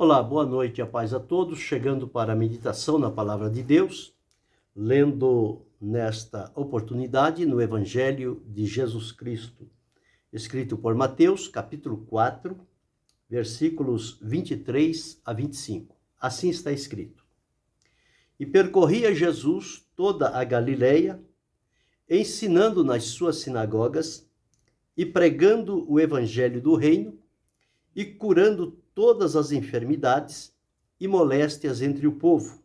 Olá, boa noite e a paz a todos. Chegando para a meditação na Palavra de Deus, lendo nesta oportunidade no Evangelho de Jesus Cristo, escrito por Mateus, capítulo 4, versículos 23 a 25. Assim está escrito: E percorria Jesus toda a Galileia, ensinando nas suas sinagogas e pregando o Evangelho do Reino e curando todas as enfermidades e moléstias entre o povo.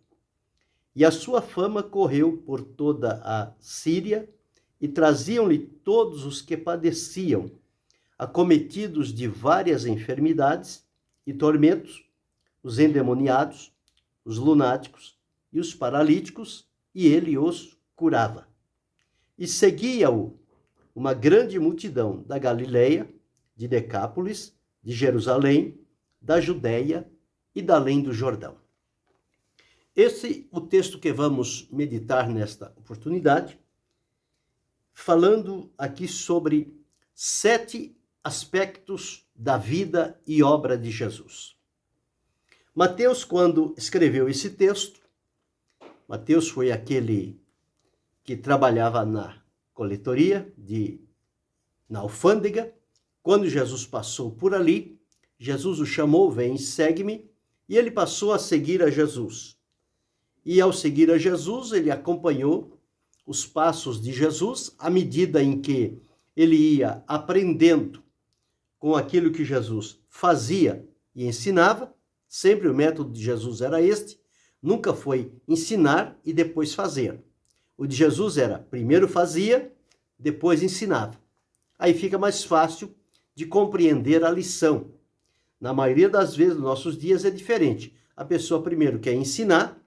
E a sua fama correu por toda a Síria, e traziam-lhe todos os que padeciam, acometidos de várias enfermidades e tormentos, os endemoniados, os lunáticos e os paralíticos, e ele os curava. E seguia-o uma grande multidão da Galileia, de Decápolis, de Jerusalém, da Judéia e da além do Jordão. Esse é o texto que vamos meditar nesta oportunidade, falando aqui sobre 7 aspectos da vida e obra de Jesus. Mateus, quando escreveu esse texto, Mateus foi aquele que trabalhava na coletoria, na alfândega. Quando Jesus passou por ali, Jesus o chamou: vem, segue-me, e ele passou a seguir a Jesus. E ao seguir a Jesus, ele acompanhou os passos de Jesus, à medida em que ele ia aprendendo com aquilo que Jesus fazia e ensinava. Sempre o método de Jesus era este, nunca foi ensinar e depois fazer. O de Jesus era, primeiro fazia, depois ensinava. Aí fica mais fácil de compreender a lição. Na maioria das vezes, nos nossos dias, é diferente. A pessoa primeiro quer ensinar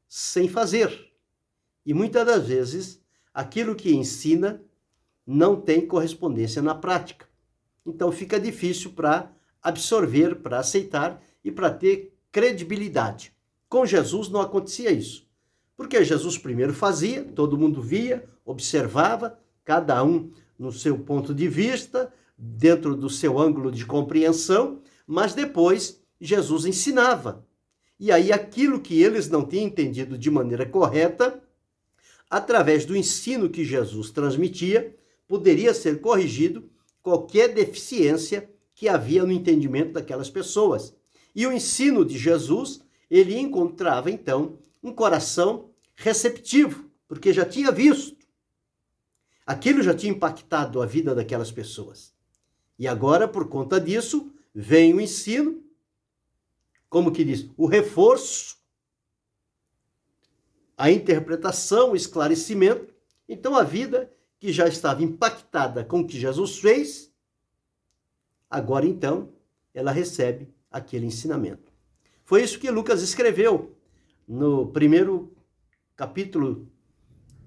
sem fazer. E muitas das vezes, aquilo que ensina não tem correspondência na prática. Então fica difícil para absorver, para aceitar e para ter credibilidade. Com Jesus não acontecia isso. Porque Jesus primeiro fazia, todo mundo via, observava, cada um no seu ponto de vista, dentro do seu ângulo de compreensão, mas depois Jesus ensinava. E aí aquilo que eles não tinham entendido de maneira correta, através do ensino que Jesus transmitia, poderia ser corrigido qualquer deficiência que havia no entendimento daquelas pessoas. E o ensino de Jesus, ele encontrava então um coração receptivo, porque já tinha visto. Aquilo já tinha impactado a vida daquelas pessoas. E agora, por conta disso, vem o ensino, como que diz, o reforço, a interpretação, o esclarecimento. Então, a vida que já estava impactada com o que Jesus fez, agora, então, ela recebe aquele ensinamento. Foi isso que Lucas escreveu no primeiro capítulo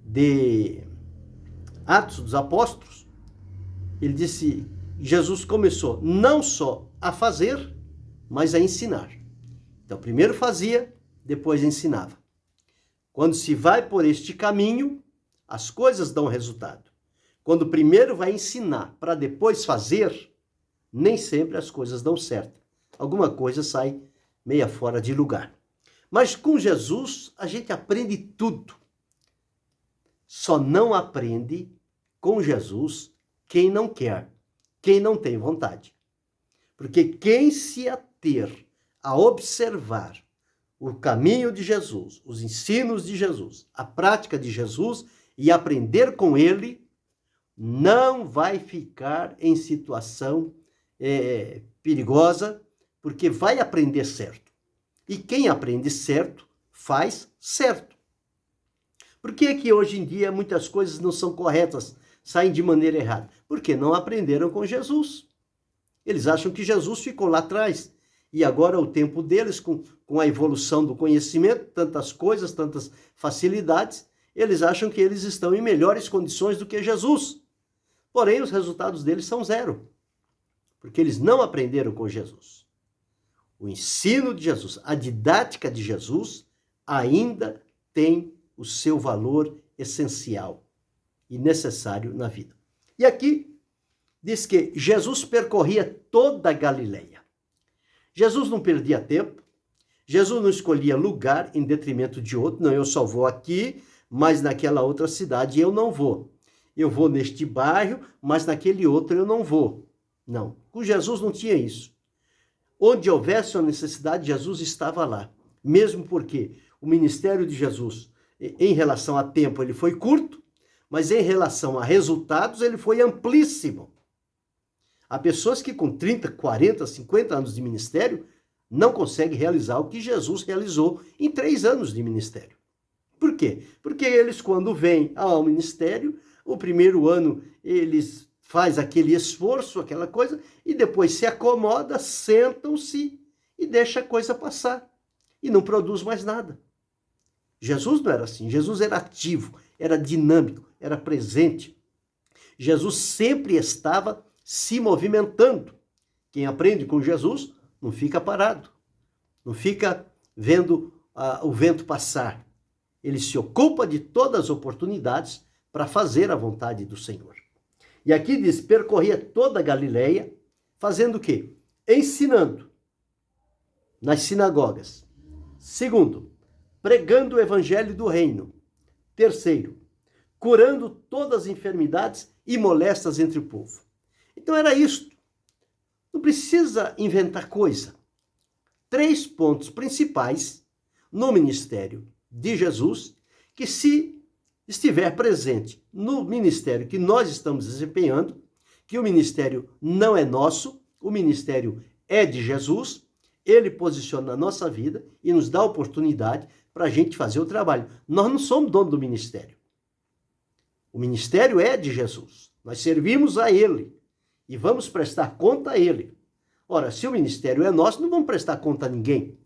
de Atos dos Apóstolos. Ele disse: Jesus começou não só a fazer, mas a ensinar. Então, primeiro fazia, depois ensinava. Quando se vai por este caminho, as coisas dão resultado. Quando primeiro vai ensinar para depois fazer, nem sempre as coisas dão certo. Alguma coisa sai meia fora de lugar. Mas com Jesus, a gente aprende tudo. Só não aprende com Jesus quem não quer, quem não tem vontade. Porque quem se ater a observar o caminho de Jesus, os ensinos de Jesus, a prática de Jesus e aprender com ele, não vai ficar em situação perigosa, porque vai aprender certo. E quem aprende certo, faz certo. Por que que hoje em dia muitas coisas não são corretas, saem de maneira errada? Porque não aprenderam com Jesus. Eles acham que Jesus ficou lá atrás. E agora o tempo deles, com a evolução do conhecimento, tantas coisas, tantas facilidades, eles acham que eles estão em melhores condições do que Jesus. Porém, os resultados deles são zero. Porque eles não aprenderam com Jesus. O ensino de Jesus, a didática de Jesus, ainda tem o seu valor essencial e necessário na vida. E aqui diz que Jesus percorria toda a Galileia. Jesus não perdia tempo, Jesus não escolhia lugar em detrimento de outro. Não, eu só vou aqui, mas naquela outra cidade eu não vou. Eu vou neste bairro, mas naquele outro eu não vou. Não, com Jesus não tinha isso. Onde houvesse uma necessidade, Jesus estava lá. Mesmo porque o ministério de Jesus, em relação a tempo, ele foi curto, mas em relação a resultados, ele foi amplíssimo. Há pessoas que com 30, 40, 50 anos de ministério não conseguem realizar o que Jesus realizou em 3 anos de ministério. Por quê? Porque eles, quando vêm ao ministério, o primeiro ano eles fazem aquele esforço, aquela coisa, e depois se acomoda, sentam-se e deixa a coisa passar. E não produz mais nada. Jesus não era assim. Jesus era ativo, era dinâmico, era presente. Jesus sempre estava se movimentando. Quem aprende com Jesus não fica parado, não fica vendo o vento passar. Ele se ocupa de todas as oportunidades para fazer a vontade do Senhor. E aqui diz, percorria toda a Galileia, fazendo o quê? Ensinando nas sinagogas. Segundo, pregando o evangelho do reino. Terceiro, curando todas as enfermidades e molestas entre o povo. Então era isto. Não precisa inventar coisa. 3 pontos principais no ministério de Jesus, que se estiver presente no ministério que nós estamos desempenhando, que o ministério não é nosso, o ministério é de Jesus, ele posiciona na nossa vida e nos dá oportunidade para a gente fazer o trabalho. Nós não somos dono do ministério. O ministério é de Jesus. Nós servimos a ele e vamos prestar conta a ele. Ora, se o ministério é nosso, não vamos prestar conta a ninguém.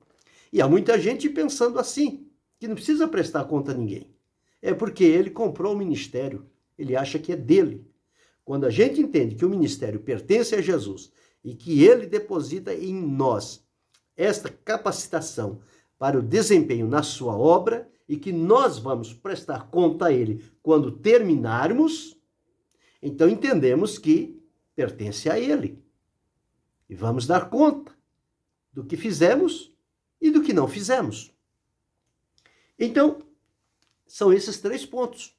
E há muita gente pensando assim, que não precisa prestar conta a ninguém. É porque ele comprou o ministério, ele acha que é dele. Quando a gente entende que o ministério pertence a Jesus e que ele deposita em nós esta capacitação para o desempenho na sua obra e que nós vamos prestar conta a ele quando terminarmos, então entendemos que pertence a ele. E vamos dar conta do que fizemos e do que não fizemos. Então, são esses 3 pontos: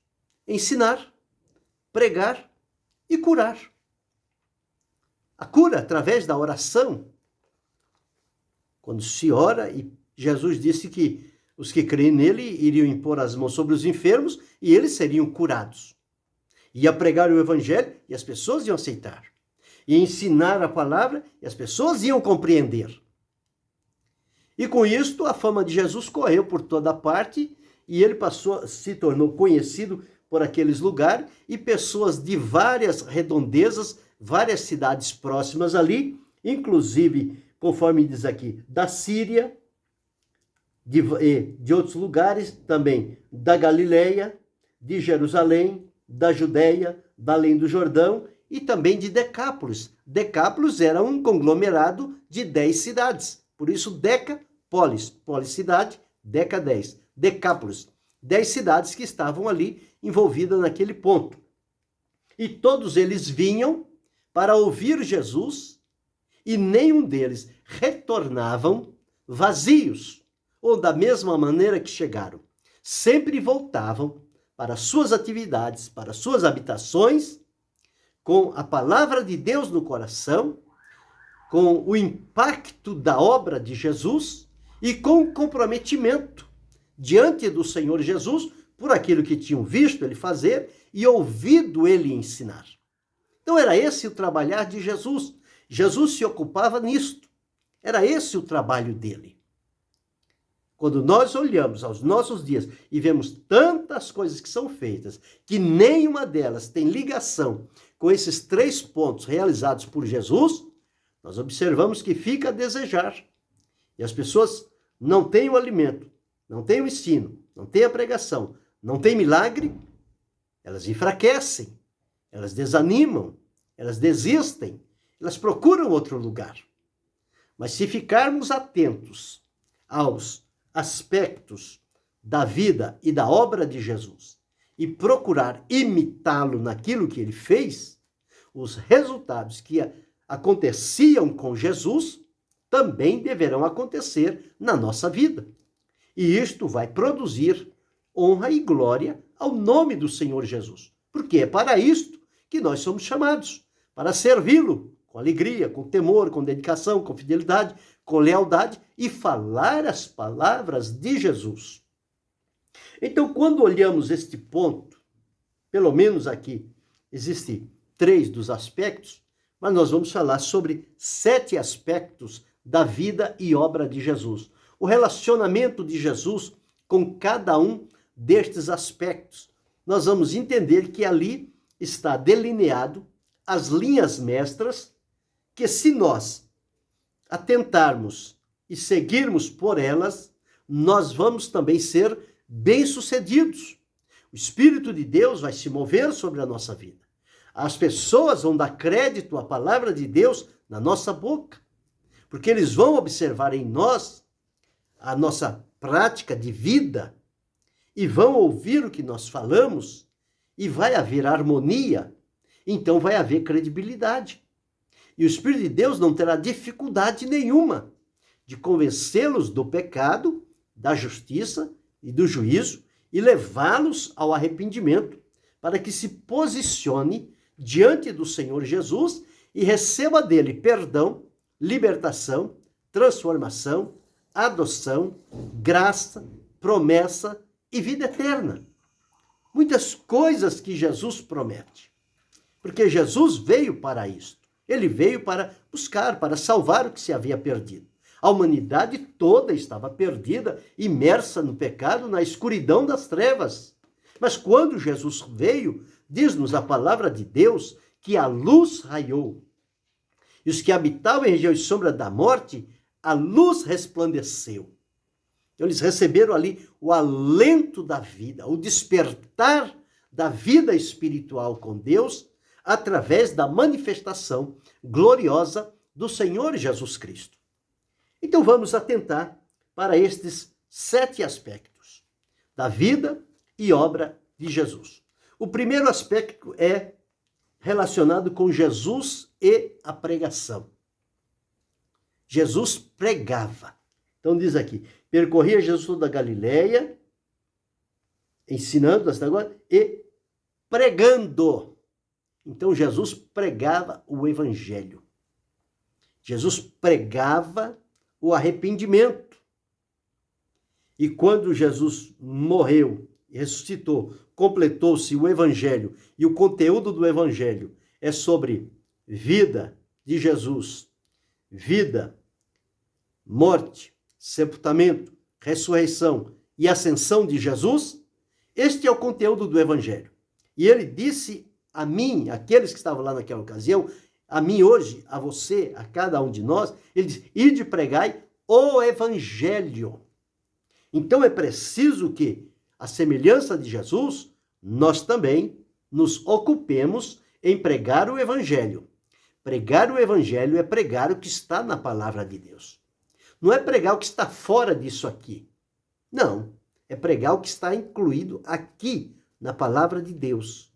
ensinar, pregar e curar. A cura através da oração. Quando se ora, e Jesus disse que os que creem nele iriam impor as mãos sobre os enfermos e eles seriam curados. Ia pregar o evangelho e as pessoas iam aceitar. Ia ensinar a palavra e as pessoas iam compreender. E com isto, a fama de Jesus correu por toda parte e ele se tornou conhecido por aqueles lugares e pessoas de várias redondezas, várias cidades próximas ali, inclusive, conforme diz aqui, da Síria, de outros lugares também, da Galileia, de Jerusalém, da Judéia, da além do Jordão e também de Decápolis. Decápolis era um conglomerado de 10 cidades, por isso Decapolis, policidade, Deca 10, Decápolis, 10 cidades que estavam ali envolvidas naquele ponto. E todos eles vinham para ouvir Jesus e nenhum deles retornavam vazios, ou da mesma maneira que chegaram. Sempre voltavam para suas atividades, para suas habitações, com a palavra de Deus no coração, com o impacto da obra de Jesus e com o comprometimento diante do Senhor Jesus por aquilo que tinham visto ele fazer e ouvido ele ensinar. Então era esse o trabalhar de Jesus. Jesus se ocupava nisto. Era esse o trabalho dele. Quando nós olhamos aos nossos dias e vemos tantas coisas que são feitas, que nenhuma delas tem ligação com esses 3 pontos realizados por Jesus, nós observamos que fica a desejar. E as pessoas não têm o alimento, não têm o ensino, não têm a pregação, não têm milagre, elas enfraquecem, elas desanimam, elas desistem, elas procuram outro lugar. Mas se ficarmos atentos aos aspectos da vida e da obra de Jesus e procurar imitá-lo naquilo que ele fez, os resultados que aconteciam com Jesus também deverão acontecer na nossa vida. E isto vai produzir honra e glória ao nome do Senhor Jesus. Porque é para isto que nós somos chamados, para servi-lo com alegria, com temor, com dedicação, com fidelidade, com lealdade e falar as palavras de Jesus. Então, quando olhamos este ponto, pelo menos aqui existem 3 dos aspectos, mas nós vamos falar sobre 7 aspectos da vida e obra de Jesus. O relacionamento de Jesus com cada um destes aspectos. Nós vamos entender que ali está delineado as linhas mestras que, se nós atentarmos e seguirmos por elas, nós vamos também ser bem-sucedidos. O Espírito de Deus vai se mover sobre a nossa vida. As pessoas vão dar crédito à palavra de Deus na nossa boca, porque eles vão observar em nós a nossa prática de vida e vão ouvir o que nós falamos e vai haver harmonia, então vai haver credibilidade. E o Espírito de Deus não terá dificuldade nenhuma de convencê-los do pecado, da justiça e do juízo e levá-los ao arrependimento, para que se posicione diante do Senhor Jesus e receba dele perdão, libertação, transformação, adoção, graça, promessa e vida eterna. Muitas coisas que Jesus promete. Porque Jesus veio para isto. Ele veio para buscar, para salvar o que se havia perdido. A humanidade toda estava perdida, imersa no pecado, na escuridão das trevas. Mas quando Jesus veio, diz-nos a palavra de Deus que a luz raiou. E os que habitavam em região de sombra da morte, a luz resplandeceu. Então, eles receberam ali o alento da vida, o despertar da vida espiritual com Deus, através da manifestação gloriosa do Senhor Jesus Cristo. Então, vamos atentar para estes 7 aspectos da vida e obra de Jesus. O primeiro aspecto é relacionado com Jesus e a pregação. Jesus pregava. Então diz aqui, percorria Jesus toda a Galileia, ensinando até agora, e pregando. Então Jesus pregava o evangelho. Jesus pregava o arrependimento. E quando Jesus morreu e ressuscitou, completou-se o evangelho, e o conteúdo do evangelho é sobre vida de Jesus, vida, morte, sepultamento, ressurreição e ascensão de Jesus, este é o conteúdo do evangelho. E ele disse a mim, aqueles que estavam lá naquela ocasião, a mim hoje, a você, a cada um de nós, ele diz, ide pregai o evangelho. Então é preciso que, à semelhança de Jesus, nós também nos ocupemos em pregar o evangelho. Pregar o evangelho é pregar o que está na palavra de Deus. Não é pregar o que está fora disso aqui. Não, é pregar o que está incluído aqui na palavra de Deus.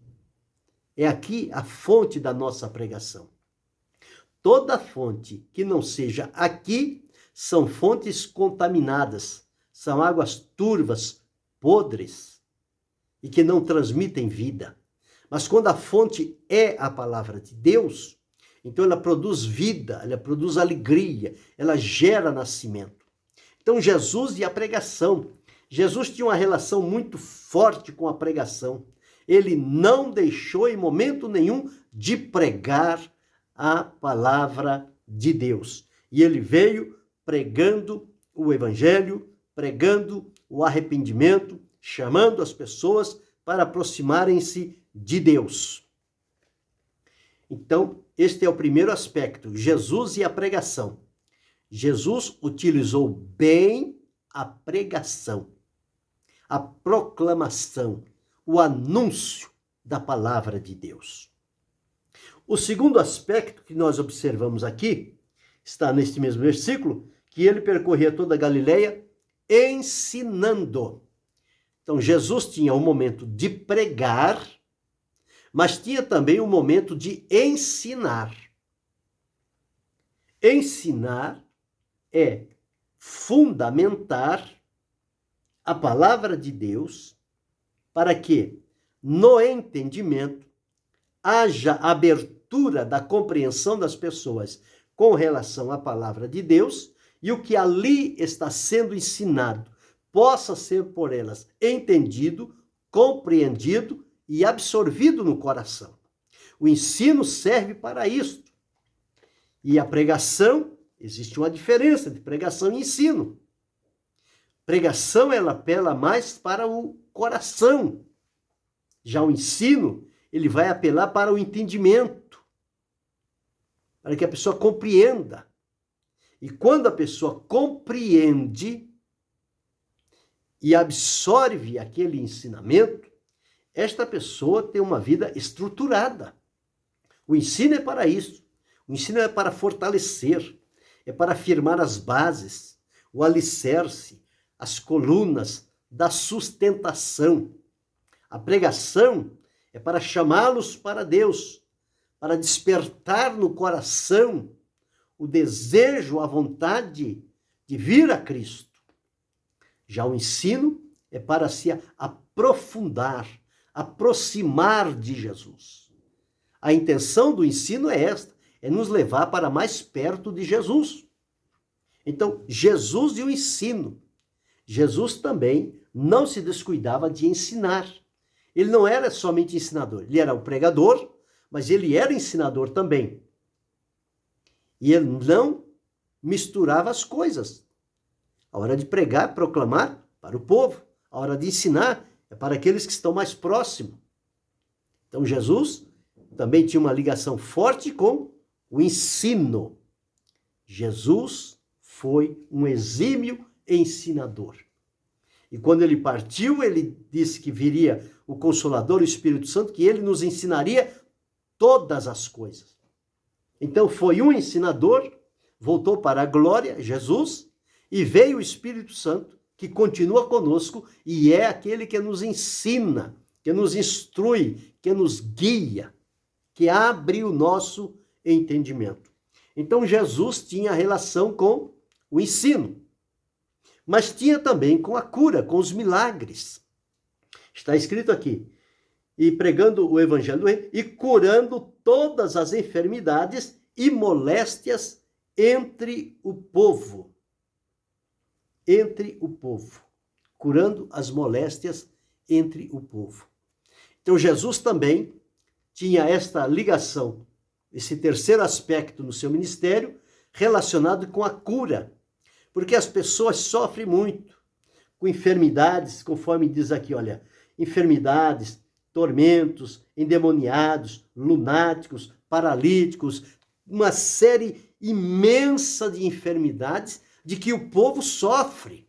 É aqui a fonte da nossa pregação. Toda fonte que não seja aqui são fontes contaminadas, são águas turvas, podres e que não transmitem vida. Mas quando a fonte é a palavra de Deus, então ela produz vida, ela produz alegria, ela gera nascimento. Então Jesus e a pregação. Jesus tinha uma relação muito forte com a pregação. Ele não deixou em momento nenhum de pregar a palavra de Deus. E ele veio pregando o evangelho, pregando o arrependimento, chamando as pessoas para aproximarem-se de Deus. Então, este é o primeiro aspecto, Jesus e a pregação. Jesus utilizou bem a pregação, a proclamação, o anúncio da palavra de Deus. O segundo aspecto que nós observamos aqui, está neste mesmo versículo, que ele percorria toda a Galileia ensinando. Então, Jesus tinha um momento de pregar, mas tinha também um momento de ensinar. Ensinar é fundamentar a palavra de Deus para que, no entendimento, haja abertura da compreensão das pessoas com relação à palavra de Deus e o que ali está sendo ensinado possa ser por elas entendido, compreendido e absorvido no coração. O ensino serve para isto. E a pregação, existe uma diferença de pregação e ensino. Pregação, ela apela mais para o coração. Já o ensino, ele vai apelar para o entendimento, para que a pessoa compreenda. E quando a pessoa compreende e absorve aquele ensinamento, esta pessoa tem uma vida estruturada. O ensino é para isso. O ensino é para fortalecer, é para afirmar as bases, o alicerce, as colunas da sustentação. A pregação é para chamá-los para Deus, para despertar no coração o desejo, a vontade de vir a Cristo. Já o ensino é para se aprofundar, aproximar de Jesus. A intenção do ensino é esta, é nos levar para mais perto de Jesus. Então, Jesus e o ensino. Jesus também não se descuidava de ensinar. Ele não era somente ensinador, ele era o pregador, mas ele era ensinador também. E ele não misturava as coisas. A hora de pregar, proclamar para o povo. A hora de ensinar é para aqueles que estão mais próximos. Então Jesus também tinha uma ligação forte com o ensino. Jesus foi um exímio ensinador. E quando ele partiu, ele disse que viria o Consolador, o Espírito Santo, que ele nos ensinaria todas as coisas. Então foi um ensinador, voltou para a glória, Jesus, e veio o Espírito Santo, que continua conosco e é aquele que nos ensina, que nos instrui, que nos guia, que abre o nosso entendimento. Então Jesus tinha relação com o ensino, mas tinha também com a cura, com os milagres. Está escrito aqui, e pregando o evangelho do reino, e curando todas as enfermidades e moléstias entre o povo. Entre o povo. Curando as moléstias entre o povo. Então Jesus também tinha esta ligação, esse terceiro aspecto no seu ministério, relacionado com a cura. Porque as pessoas sofrem muito com enfermidades, conforme diz aqui, olha, enfermidades, tormentos, endemoniados, lunáticos, paralíticos, uma série imensa de enfermidades de que o povo sofre.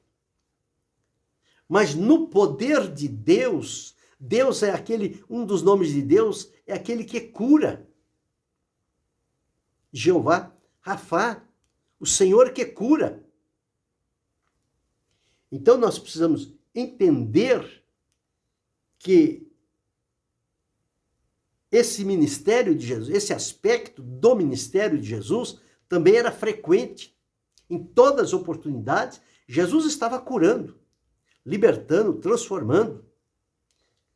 Mas no poder de Deus, Deus é aquele, um dos nomes de Deus é aquele que cura. Jeová, Rafá, o Senhor que cura. Então nós precisamos entender que esse ministério de Jesus, esse aspecto do ministério de Jesus também era frequente. Em todas as oportunidades, Jesus estava curando, libertando, transformando,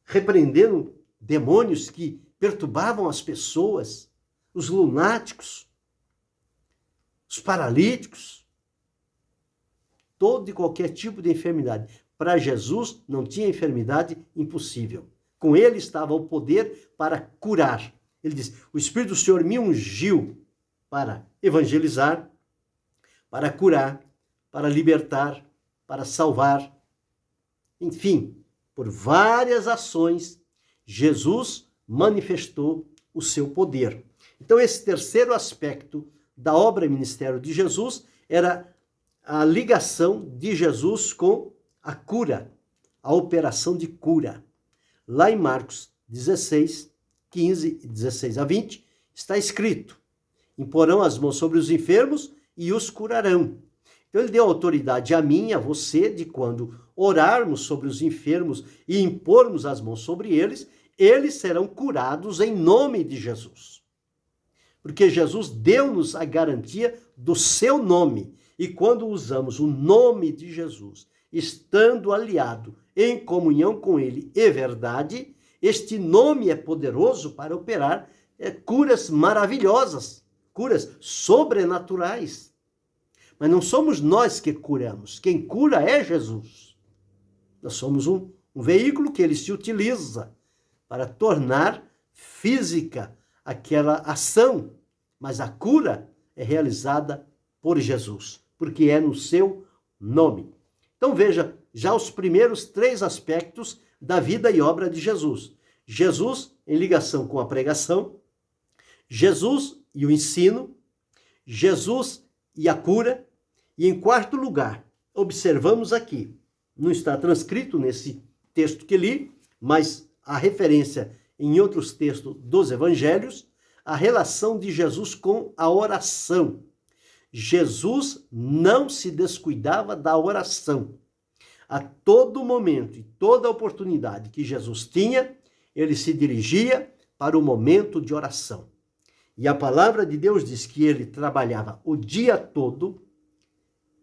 repreendendo demônios que perturbavam as pessoas, os lunáticos, os paralíticos, todo e qualquer tipo de enfermidade. Para Jesus não tinha enfermidade impossível. Com ele estava o poder para curar. Ele diz, o Espírito do Senhor me ungiu para evangelizar, para curar, para libertar, para salvar. Enfim, por várias ações, Jesus manifestou o seu poder. Então, esse terceiro aspecto da obra e ministério de Jesus era a ligação de Jesus com a cura, a operação de cura. Lá em Marcos 16, 15 e 16 a 20, está escrito, imporão as mãos sobre os enfermos e os curarão. Então ele deu autoridade a mim, a você, de quando orarmos sobre os enfermos e impormos as mãos sobre eles, eles serão curados em nome de Jesus. Porque Jesus deu-nos a garantia do seu nome. E quando usamos o nome de Jesus, estando aliado em comunhão com ele e verdade, este nome é poderoso para operar curas maravilhosas, curas sobrenaturais. Mas não somos nós que curamos, quem cura é Jesus. Nós somos um veículo que ele se utiliza para tornar física aquela ação, mas a cura é realizada por Jesus, porque é no seu nome. Então veja, já os primeiros 3 aspectos da vida e obra de Jesus. Jesus em ligação com a pregação, Jesus e o ensino, Jesus e a cura, e em quarto lugar, observamos aqui, não está transcrito nesse texto que li, mas a referência em outros textos dos evangelhos, a relação de Jesus com a oração. Jesus não se descuidava da oração. A todo momento e toda oportunidade que Jesus tinha, ele se dirigia para o momento de oração. E a palavra de Deus diz que ele trabalhava o dia todo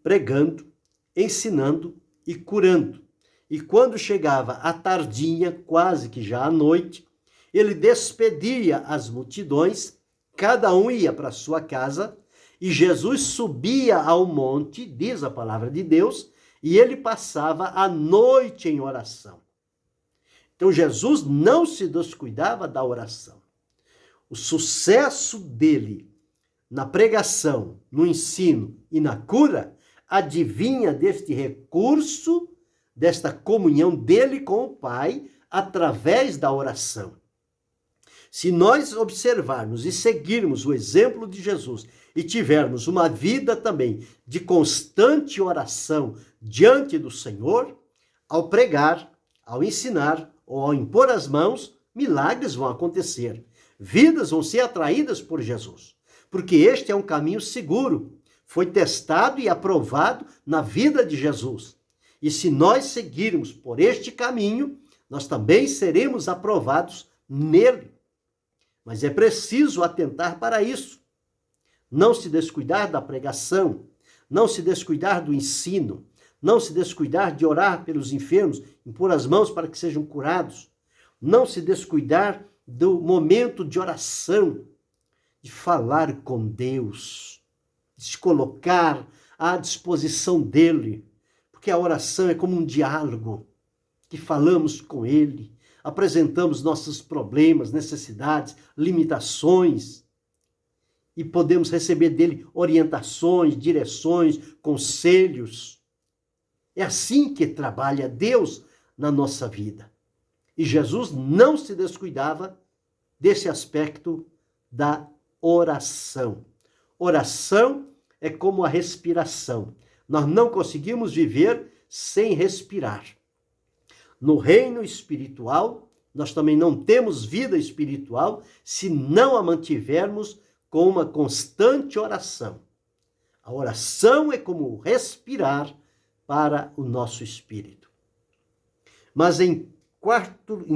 pregando, ensinando e curando. E quando chegava à tardinha, quase que já à noite, ele despedia as multidões, cada um ia para sua casa, e Jesus subia ao monte, diz a palavra de Deus, e ele passava a noite em oração. Então Jesus não se descuidava da oração. O sucesso dele na pregação, no ensino e na cura advinha deste recurso, desta comunhão dele com o Pai através da oração. Se nós observarmos e seguirmos o exemplo de Jesus e tivermos uma vida também de constante oração diante do Senhor, ao pregar, ao ensinar ou ao impor as mãos, milagres vão acontecer. Vidas vão ser atraídas por Jesus, porque este é um caminho seguro, foi testado e aprovado na vida de Jesus. E se nós seguirmos por este caminho, nós também seremos aprovados nele. Mas é preciso atentar para isso. Não se descuidar da pregação, não se descuidar do ensino, não se descuidar de orar pelos enfermos, impor as mãos para que sejam curados, não se descuidar do momento de oração, de falar com Deus, de se colocar à disposição dele, porque a oração é como um diálogo que falamos com ele, apresentamos nossos problemas, necessidades, limitações e podemos receber dele orientações, direções, conselhos. É assim que trabalha Deus na nossa vida. E Jesus não se descuidava desse aspecto da oração. Oração é como a respiração. Nós não conseguimos viver sem respirar. No reino espiritual, nós também não temos vida espiritual se não a mantivermos com uma constante oração. A oração é como respirar para o nosso espírito. Mas em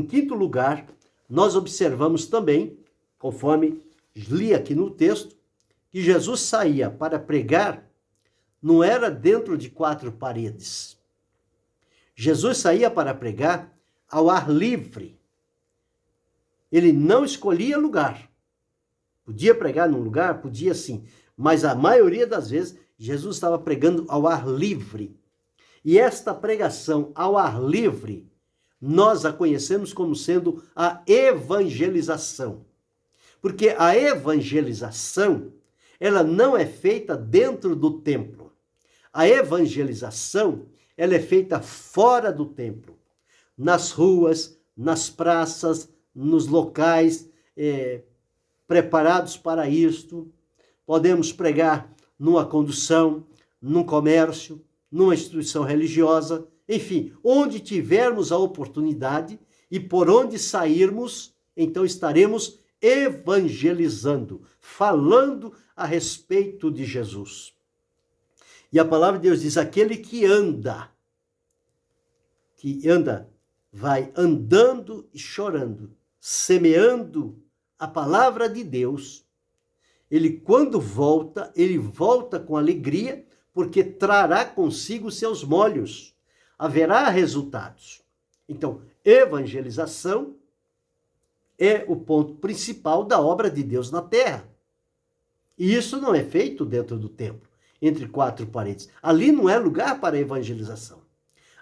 quinto lugar, nós observamos também, conforme li aqui no texto, que Jesus saía para pregar, não era dentro de 4 paredes. Jesus saía para pregar ao ar livre. Ele não escolhia lugar. Podia pregar num lugar? Podia sim. Mas a maioria das vezes, Jesus estava pregando ao ar livre. E esta pregação ao ar livre, nós a conhecemos como sendo a evangelização. Porque a evangelização, ela não é feita dentro do templo. A evangelização, ela é feita fora do templo. Nas ruas, nas praças, nos locais preparados para isto. Podemos pregar numa condução, num comércio, numa instituição religiosa, enfim, onde tivermos a oportunidade e por onde sairmos, então estaremos evangelizando, falando a respeito de Jesus. E a palavra de Deus diz, aquele que anda, vai andando e chorando, semeando a palavra de Deus, ele quando volta, ele volta com alegria, porque trará consigo seus molhos. Haverá resultados. Então, evangelização é o ponto principal da obra de Deus na terra. E isso não é feito dentro do templo, entre quatro paredes. Ali não é lugar para evangelização.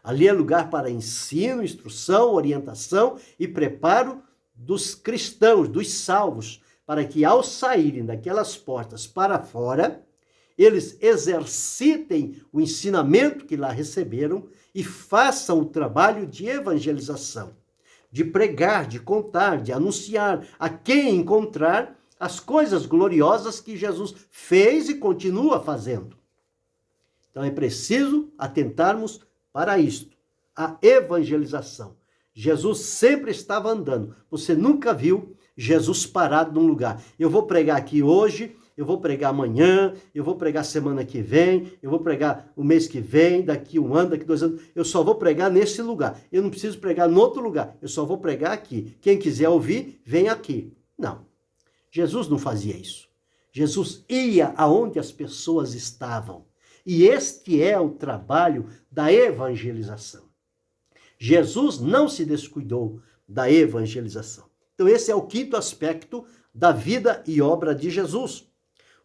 Ali é lugar para ensino, instrução, orientação e preparo dos cristãos, dos salvos, para que ao saírem daquelas portas para fora, eles exercitem o ensinamento que lá receberam e façam o trabalho de evangelização, de pregar, de contar, de anunciar a quem encontrar as coisas gloriosas que Jesus fez e continua fazendo. Então é preciso atentarmos para isto, a evangelização. Jesus sempre estava andando. Você nunca viu Jesus parado num lugar. Eu vou pregar aqui hoje, eu vou pregar amanhã, eu vou pregar semana que vem, eu vou pregar o mês que vem, daqui um ano, daqui 2 anos. Eu só vou pregar nesse lugar. Eu não preciso pregar em outro lugar. Eu só vou pregar aqui. Quem quiser ouvir, vem aqui. Não. Jesus não fazia isso. Jesus ia aonde as pessoas estavam. E este é o trabalho da evangelização. Jesus não se descuidou da evangelização. Então esse é o quinto aspecto da vida e obra de Jesus.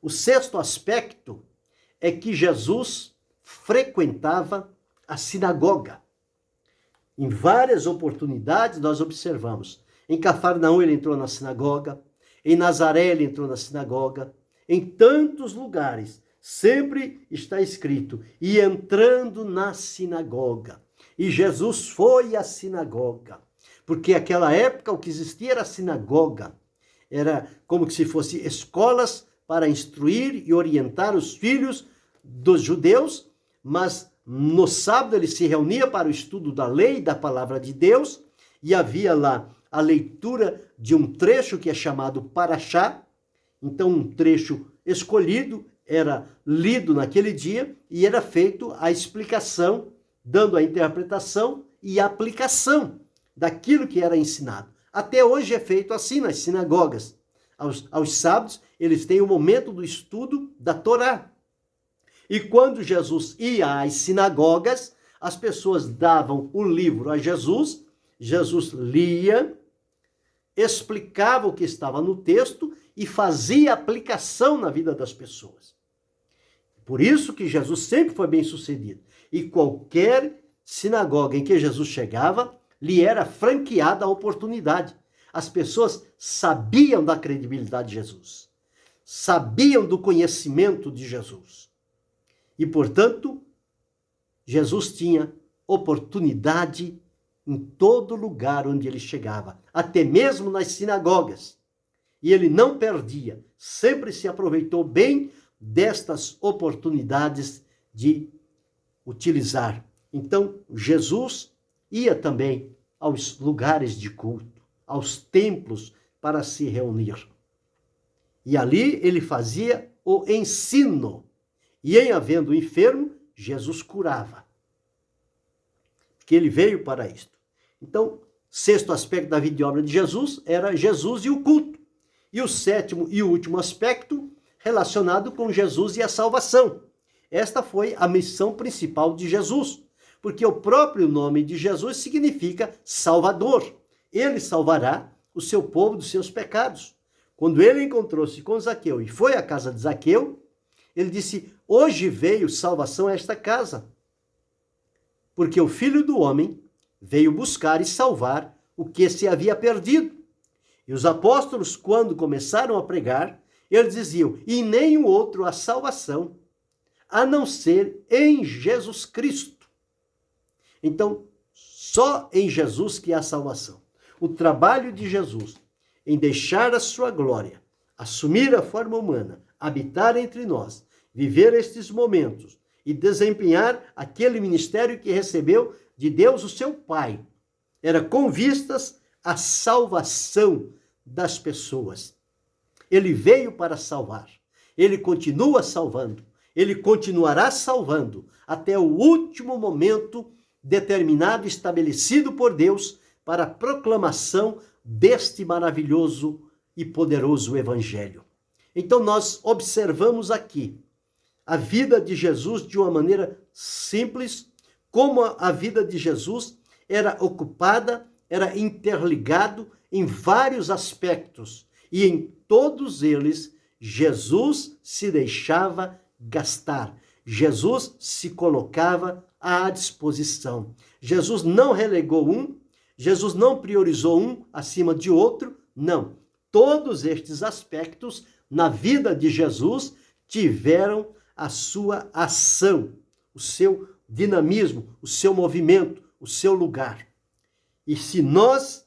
O sexto aspecto é que Jesus frequentava a sinagoga. Em várias oportunidades nós observamos. Em Cafarnaum ele entrou na sinagoga, em Nazaré ele entrou na sinagoga, em tantos lugares sempre está escrito, e entrando na sinagoga. E Jesus foi à sinagoga, porque naquela época o que existia era a sinagoga. Era como se fosse escolas para instruir e orientar os filhos dos judeus, mas no sábado ele se reunia para o estudo da lei e da palavra de Deus, e havia lá a leitura de um trecho que é chamado Parashá. Então um trecho escolhido era lido naquele dia e era feito a explicação, dando a interpretação e a aplicação daquilo que era ensinado. Até hoje é feito assim nas sinagogas. Aos sábados, eles têm o momento do estudo da Torá. E quando Jesus ia às sinagogas, as pessoas davam o livro a Jesus, Jesus lia, explicava o que estava no texto e fazia aplicação na vida das pessoas. Por isso que Jesus sempre foi bem sucedido. E qualquer sinagoga em que Jesus chegava, lhe era franqueada a oportunidade. As pessoas sabiam da credibilidade de Jesus, sabiam do conhecimento de Jesus. E, portanto, Jesus tinha oportunidade em todo lugar onde ele chegava, até mesmo nas sinagogas. E ele não perdia, sempre se aproveitou bem destas oportunidades de utilizar. Então, Jesus ia também aos lugares de culto, aos templos para se reunir. E ali ele fazia o ensino. E em havendo enfermo, Jesus curava. Porque ele veio para isto. Então, sexto aspecto da vida e obra de Jesus era Jesus e o culto. E o sétimo e último aspecto relacionado com Jesus e a salvação. Esta foi a missão principal de Jesus, porque o próprio nome de Jesus significa Salvador. Ele salvará o seu povo dos seus pecados. Quando ele encontrou-se com Zaqueu e foi à casa de Zaqueu, ele disse, hoje veio salvação a esta casa, porque o Filho do Homem veio buscar e salvar o que se havia perdido. E os apóstolos, quando começaram a pregar, eles diziam, e nenhum outro há salvação, a não ser em Jesus Cristo. Então, só em Jesus que há salvação. O trabalho de Jesus em deixar a sua glória, assumir a forma humana, habitar entre nós, viver estes momentos e desempenhar aquele ministério que recebeu de Deus, o seu Pai, era com vistas à salvação das pessoas. Ele veio para salvar. Ele continua salvando. Ele continuará salvando até o último momento determinado e estabelecido por Deus para a proclamação deste maravilhoso e poderoso evangelho. Então nós observamos aqui a vida de Jesus de uma maneira simples, como a vida de Jesus era ocupada, era interligado em vários aspectos, e em todos eles Jesus se deixava gastar. Jesus se colocava à disposição. Jesus não relegou um, Jesus não priorizou um acima de outro, não. Todos estes aspectos na vida de Jesus tiveram a sua ação, o seu dinamismo, o seu movimento, o seu lugar. E se nós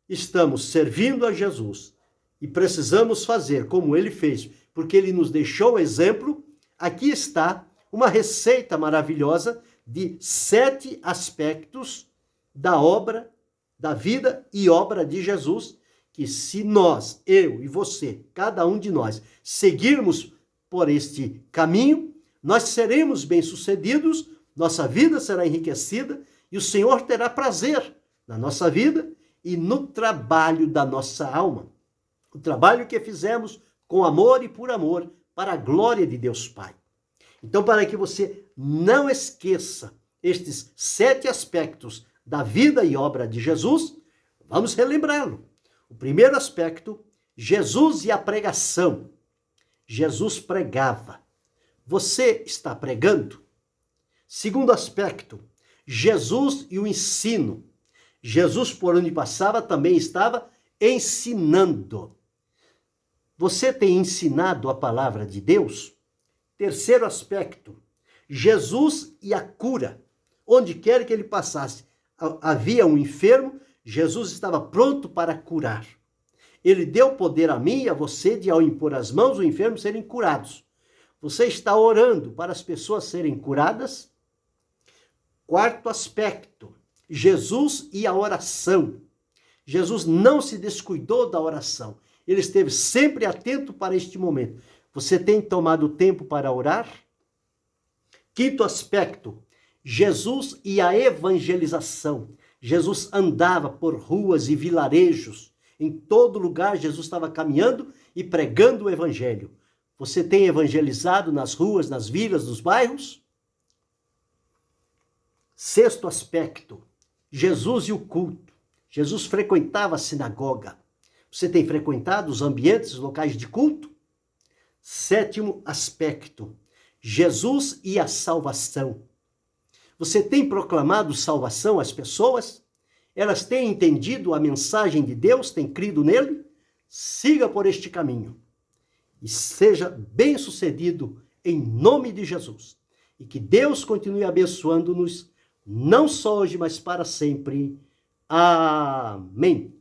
estamos servindo a Jesus e precisamos fazer como ele fez, porque ele nos deixou o exemplo, aqui está uma receita maravilhosa de 7 aspectos da obra, da vida e obra de Jesus, que se nós, eu e você, cada um de nós, seguirmos por este caminho, nós seremos bem-sucedidos, nossa vida será enriquecida e o Senhor terá prazer na nossa vida e no trabalho da nossa alma. O trabalho que fizemos com amor e por amor, para a glória de Deus Pai. Então, para que você não esqueça estes 7 aspectos da vida e obra de Jesus, vamos relembrá-lo. O primeiro aspecto, Jesus e a pregação. Jesus pregava. Você está pregando? Segundo aspecto, Jesus e o ensino. Jesus, por onde passava, também estava ensinando. Você tem ensinado a palavra de Deus? Terceiro aspecto, Jesus e a cura. Onde quer que ele passasse, havia um enfermo, Jesus estava pronto para curar. Ele deu poder a mim e a você de, ao impor as mãos, os enfermos serem curados. Você está orando para as pessoas serem curadas? Quarto aspecto, Jesus e a oração. Jesus não se descuidou da oração. Ele esteve sempre atento para este momento. Você tem tomado tempo para orar? Quinto aspecto, Jesus e a evangelização. Jesus andava por ruas e vilarejos. Em todo lugar, Jesus estava caminhando e pregando o evangelho. Você tem evangelizado nas ruas, nas vilas, nos bairros? Sexto aspecto, Jesus e o culto. Jesus frequentava a sinagoga. Você tem frequentado os ambientes, os locais de culto? Sétimo aspecto, Jesus e a salvação. Você tem proclamado salvação às pessoas? Elas têm entendido a mensagem de Deus, têm crido nele? Siga por este caminho e seja bem-sucedido em nome de Jesus. E que Deus continue abençoando-nos, não só hoje, mas para sempre. Amém.